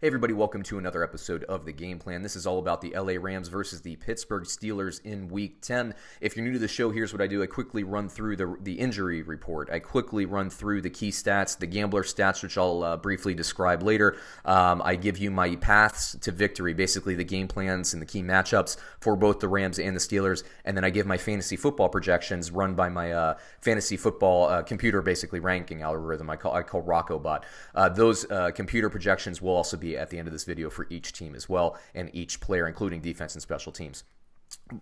Hey everybody, welcome to another episode of The Game Plan. This is all about the LA Rams versus the Pittsburgh Steelers in Week 10. If you're new to the show, here's what I do. I quickly run through the injury report. I quickly run through the key stats, the gambler stats, which I'll briefly describe later. I give you my paths to victory, basically the game plans and the key matchups for both the Rams and the Steelers. And then I give my fantasy football projections run by my fantasy football computer, basically ranking algorithm I call RoccoBot. Those computer projections will also be at the end of this video for each team as well, and each player, including defense and special teams.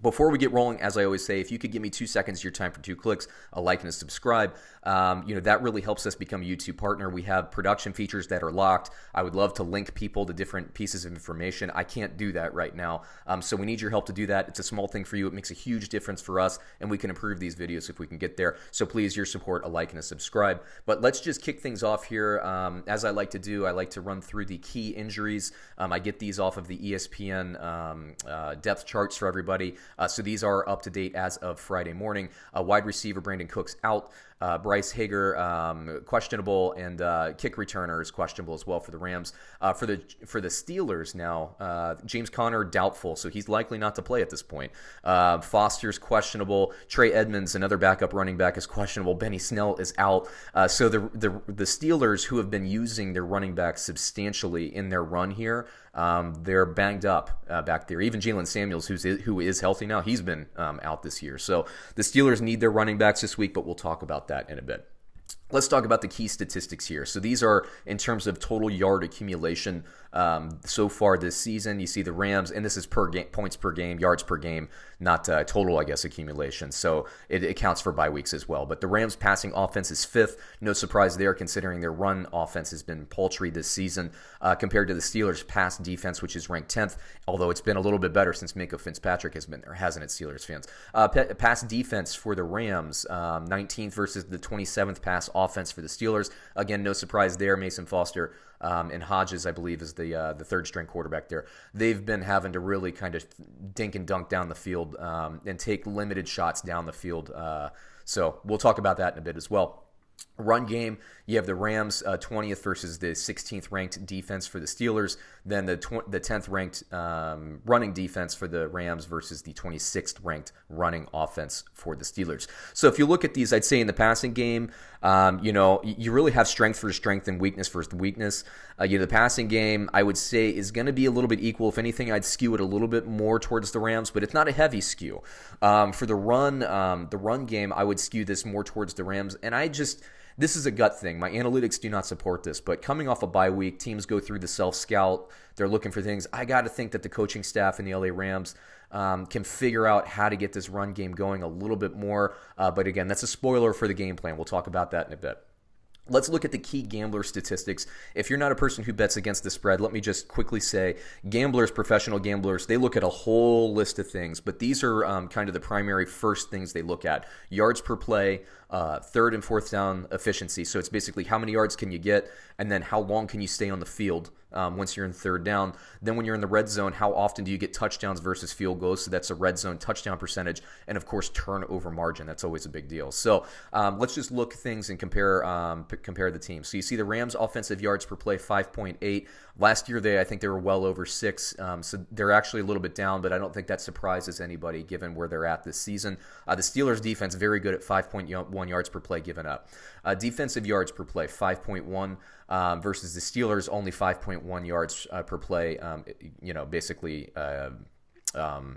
Before we get rolling, as I always say, if you could give me 2 seconds of your time for 2 clicks, a like and a subscribe, that really helps us become a YouTube partner. We have production features that are locked. I would love to link people to different pieces of information. I can't do that right now, so we need your help to do that. It's a small thing for you. It makes a huge difference for us, and we can improve these videos if we can get there. So please, your support, a like and a subscribe. But let's just kick things off here. As I like to do, I like to run through the key injuries. I get these off of the ESPN depth charts for everybody. So these are up to date as of Friday morning. Wide receiver Brandon Cooks out. Bryce Hager questionable, and kick returner is questionable as well for the Rams. For the Steelers now, James Conner doubtful, so he's likely not to play at this point. Foster's questionable. Trey Edmonds, another backup running back, is questionable. Benny Snell is out. So the Steelers, who have been using their running backs substantially in their run here, they're banged up back there. Even Jaylen Samuels, who is healthy now, he's been out this year. So the Steelers need their running backs this week, but we'll talk about that in a bit. Let's talk about the key statistics here. So these are in terms of total yard accumulation so far this season. You see the Rams, and this is per game, points per game, yards per game, not total, I guess, accumulation. So it accounts for bye weeks as well. But the Rams' passing offense is 5th. No surprise there, considering their run offense has been paltry this season compared to the Steelers' pass defense, which is ranked 10th, although it's been a little bit better since Minkah Fitzpatrick has been there, hasn't it, Steelers fans? Pass defense for the Rams, 19th versus the 27th pass offense for the Steelers. Again, no surprise there. Mason Foster and Hodges, I believe, is the third-string quarterback there. They've been having to really kind of dink and dunk down the field and take limited shots down the field. So we'll talk about that in a bit as well. Run game, you have the Rams 20th versus the 16th ranked defense for the Steelers, then the 10th ranked running defense for the Rams versus the 26th ranked running offense for the Steelers. So if you look at these, I'd say in the passing game, you really have strength for strength and weakness for weakness. The passing game, I would say, is going to be a little bit equal. If anything, I'd skew it a little bit more towards the Rams, but it's not a heavy skew. For the run game, I would skew this more towards the Rams, and this is a gut thing. My analytics do not support this, but coming off a bye week, teams go through the self-scout. They're looking for things. I got to think that the coaching staff in the LA Rams can figure out how to get this run game going a little bit more. But again, that's a spoiler for the game plan. We'll talk about that in a bit. Let's look at the key gambler statistics. If you're not a person who bets against the spread, let me just quickly say, gamblers, professional gamblers, they look at a whole list of things, but these are kind of the primary first things they look at. Yards per play, third and fourth down efficiency. So it's basically how many yards can you get, and then how long can you stay on the field once you're in third down. Then when you're in the red zone, how often do you get touchdowns versus field goals? So that's a red zone touchdown percentage, and of course turnover margin. That's always a big deal. So let's just look at things and compare the teams. So you see the Rams offensive yards per play 5.8. Last year I think they were well over 6. So they're actually a little bit down, but I don't think that surprises anybody given where they're at this season. The Steelers defense very good at 5.1 yards per play given up. Defensive yards per play 5.1 versus the Steelers only 5.1 yards per play. Basically.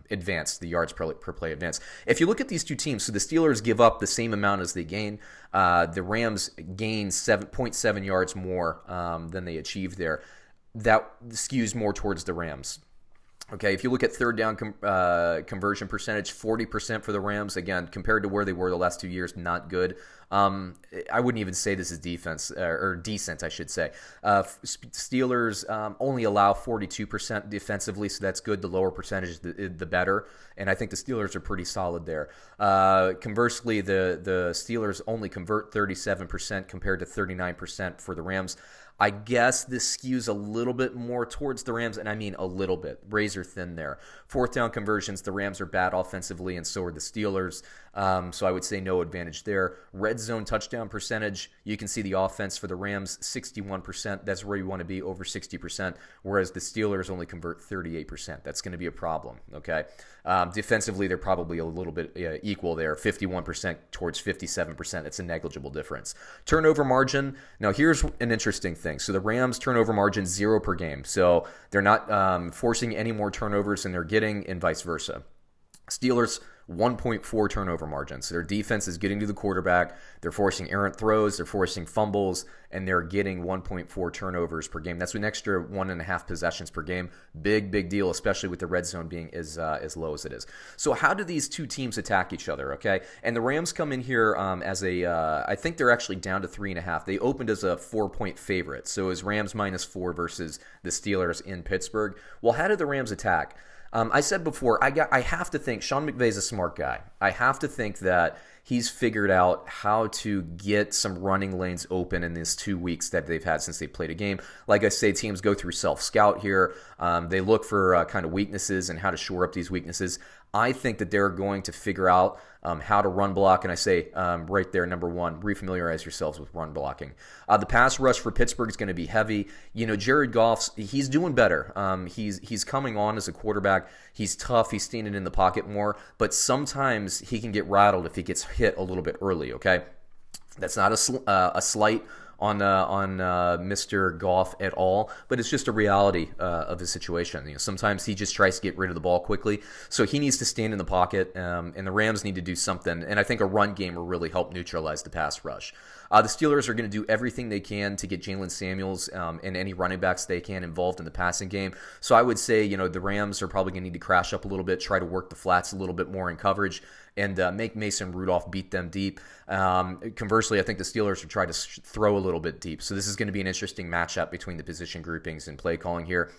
Advanced, the yards per play advanced. If you look at these two teams, so the Steelers give up the same amount as they gain. The Rams gain 7.7 yards more than they achieved there. That skews more towards the Rams. Okay, if you look at third down conversion percentage, 40% for the Rams. Again, compared to where they were the last 2 years, not good. I wouldn't even say this is defense or decent, I should say. Steelers only allow 42% defensively, so that's good. The lower percentage, the better. And I think the Steelers are pretty solid there. Conversely, the Steelers only convert 37% compared to 39% for the Rams. I guess this skews a little bit more towards the Rams, and I mean a little bit, razor thin there. Fourth down conversions, the Rams are bad offensively, and so are the Steelers. So I would say no advantage there. Red zone touchdown percentage, you can see the offense for the Rams, 61%. That's where you want to be, over 60%, whereas the Steelers only convert 38%. That's going to be a problem, okay? Defensively, they're probably a little bit equal there, 51% towards 57%. It's a negligible difference. Turnover margin, now here's an interesting thing. So the Rams turnover margin 0 per game. So they're not forcing any more turnovers than they're getting, and vice versa. Steelers, 1.4 turnover margin. So their defense is getting to the quarterback. They're forcing errant throws. They're forcing fumbles, and they're getting 1.4 turnovers per game. That's an extra 1.5 possessions per game. Big deal, especially with the red zone being as low as it is. So how do these two teams attack each other, okay? And the Rams come in here as I think they're actually down to 3.5. They opened as a 4-point favorite. So it was Rams -4 versus the Steelers in Pittsburgh. Well, how did the Rams attack? I said before, I have to think Sean McVay's a smart guy. I have to think that he's figured out how to get some running lanes open in these 2 weeks that they've had since they played a game. Like I say, teams go through self-scout here. They look for kind of weaknesses and how to shore up these weaknesses. I think that they're going to figure out how to run block, and I say right there, number one, refamiliarize yourselves with run blocking. The pass rush for Pittsburgh is going to be heavy. You know, Jared Goff, he's doing better. He's coming on as a quarterback. He's tough. He's standing in the pocket more, but sometimes he can get rattled if he gets hit a little bit early, okay? That's not a slight on Mr. Goff at all, but it's just a reality of his situation. You know, sometimes he just tries to get rid of the ball quickly, so he needs to stand in the pocket, and the Rams need to do something, and I think a run game will really help neutralize the pass rush. The Steelers are going to do everything they can to get Jaylen Samuels and any running backs they can involved in the passing game. So I would say, you know, the Rams are probably going to need to crash up a little bit, try to work the flats a little bit more in coverage, and make Mason Rudolph beat them deep. Conversely, I think the Steelers will try to throw a little bit deep. So this is going to be an interesting matchup between the position groupings and play calling here.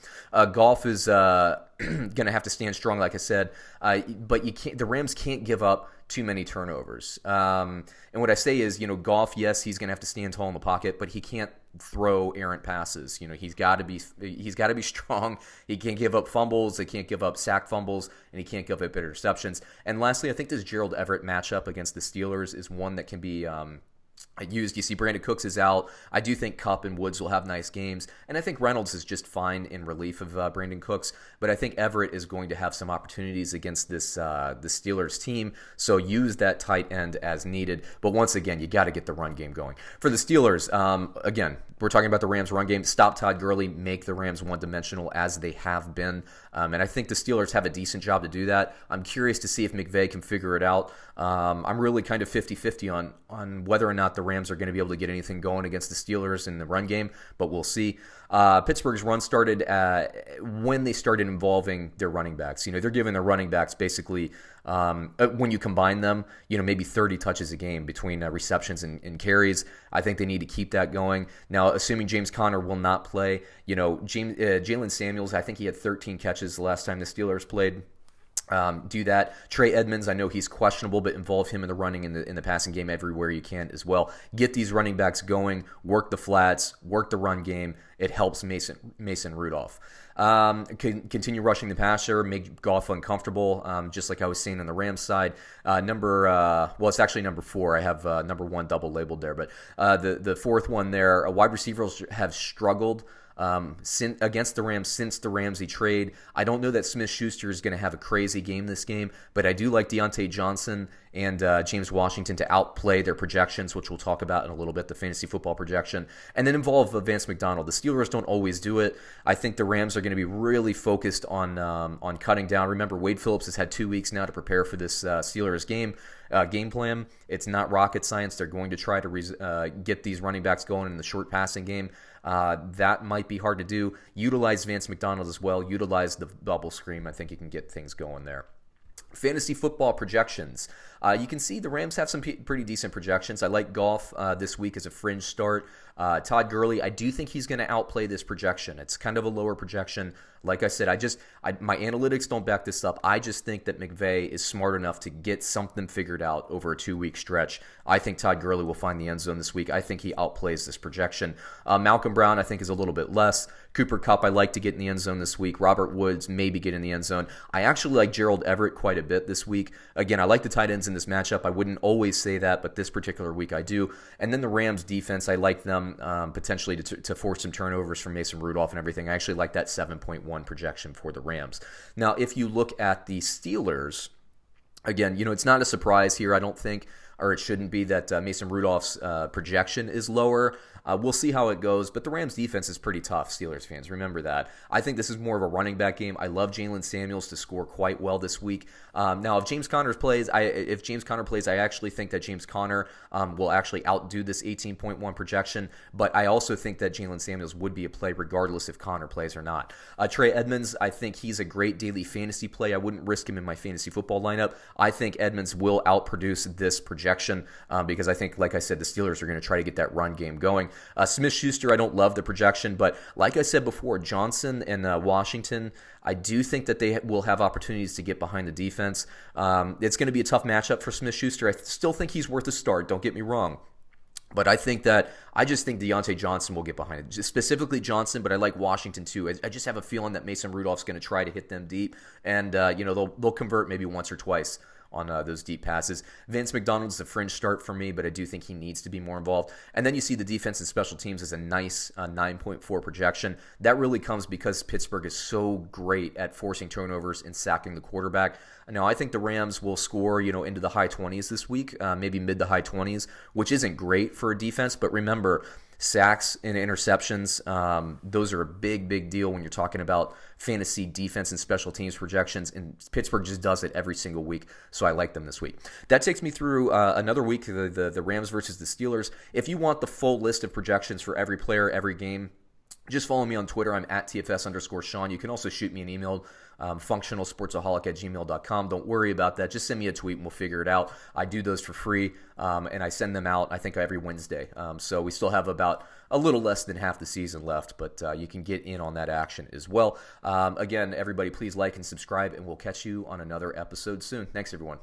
Goff is going to have to stand strong, like I said, but the Rams can't give up too many turnovers. And what I say is, you know, Goff, yes, he's going to have to stand tall in the pocket, but he can't throw errant passes. You know, he's got to be strong. He can't give up fumbles. He can't give up sack fumbles, and he can't give up interceptions. And lastly, I think this Gerald Everett matchup against the Steelers is one that can be used. You see Brandon Cooks is out. I do think Kupp and Woods will have nice games, and I think Reynolds is just fine in relief of Brandon Cooks, but I think Everett is going to have some opportunities against the Steelers team, so use that tight end as needed. But once again, you got to get the run game going. For the Steelers, again, we're talking about the Rams run game. Stop Todd Gurley, make the Rams one-dimensional as they have been, and I think the Steelers have a decent job to do that. I'm curious to see if McVay can figure it out. I'm really kind of 50-50 on whether or not the Rams are going to be able to get anything going against the Steelers in the run game, but we'll see. Pittsburgh's run started when they started involving their running backs. You know, they're giving their running backs basically, when you combine them, you know, maybe 30 touches a game between receptions and carries. I think they need to keep that going. Now, assuming James Conner will not play, you know, Jaylen Samuels, I think he had 13 catches the last time the Steelers played. Do that. Trey Edmonds, I know he's questionable, but involve him in the running in the passing game everywhere you can as well. Get these running backs going, work the flats, work the run game. It helps Mason Rudolph. Continue rushing the passer, make Goff uncomfortable, just like I was saying on the Rams side. It's actually number 4. I have number 1 double labeled there, but the fourth one there, wide receivers have struggled against the Rams since the Ramsey trade. I don't know that Smith-Schuster is going to have a crazy game this game, but I do like Diontae Johnson and James Washington to outplay their projections, which we'll talk about in a little bit, the fantasy football projection, and then involve Vance McDonald. The Steelers don't always do it. I think the Rams are going to be really focused on cutting down. Remember, Wade Phillips has had 2 weeks now to prepare for this Steelers game plan. It's not rocket science. They're going to try to get these running backs going in the short passing game. That might be hard to do. Utilize Vance McDonald as well. Utilize the bubble screen. I think you can get things going there. Fantasy football projections. You can see the Rams have some pretty decent projections. I like Goff this week as a fringe start. Todd Gurley, I do think he's going to outplay this projection. It's kind of a lower projection. Like I said, my analytics don't back this up. I just think that McVay is smart enough to get something figured out over a 2-week stretch. I think Todd Gurley will find the end zone this week. I think he outplays this projection. Malcolm Brown, I think, is a little bit less. Cooper Kupp, I like to get in the end zone this week. Robert Woods, maybe get in the end zone. I actually like Gerald Everett quite a bit this week. Again, I like the tight ends in this matchup. I wouldn't always say that, but this particular week I do. And then the Rams defense, I like them potentially to force some turnovers from Mason Rudolph and everything. I actually like that 7.1 projection for the Rams. Now, if you look at the Steelers, again, it's not a surprise here, I don't think, or it shouldn't be, that Mason Rudolph's projection is lower. We'll see how it goes, but the Rams defense is pretty tough, Steelers fans. Remember that. I think this is more of a running back game. I love Jaylen Samuels to score quite well this week. Now, if James Conner plays, I actually think that James Conner will actually outdo this 18.1 projection, but I also think that Jaylen Samuels would be a play regardless if Conner plays or not. Trey Edmonds, I think he's a great daily fantasy play. I wouldn't risk him in my fantasy football lineup. I think Edmonds will outproduce this projection because I think, like I said, the Steelers are going to try to get that run game going. Smith-Schuster, I don't love the projection, but like I said before, Johnson and Washington, I do think that they will have opportunities to get behind the defense. It's going to be a tough matchup for Smith-Schuster. I still think he's worth a start, don't get me wrong. But I just think Diontae Johnson will get behind it. Just specifically Johnson, but I like Washington too. I just have a feeling that Mason Rudolph's going to try to hit them deep, and they'll convert maybe once or twice on those deep passes. Vance McDonald's a fringe start for me, but I do think he needs to be more involved. And then you see the defense and special teams as a nice 9.4 projection. That really comes because Pittsburgh is so great at forcing turnovers and sacking the quarterback. Now, I think the Rams will score, into the high 20s this week, maybe mid to high 20s, which isn't great for a defense. But remember, sacks and interceptions, those are a big, big deal when you're talking about fantasy defense and special teams projections, and Pittsburgh just does it every single week, so I like them this week. That takes me through another week, the Rams versus the Steelers. If you want the full list of projections for every player, every game, just follow me on Twitter. I'm at TFS_Sean. You can also shoot me an email, functionalsportsaholic@gmail.com. Don't worry about that. Just send me a tweet and we'll figure it out. I do those for free, and I send them out, I think, every Wednesday. So we still have about a little less than half the season left, but you can get in on that action as well. Again, everybody, please like and subscribe, and we'll catch you on another episode soon. Thanks, everyone.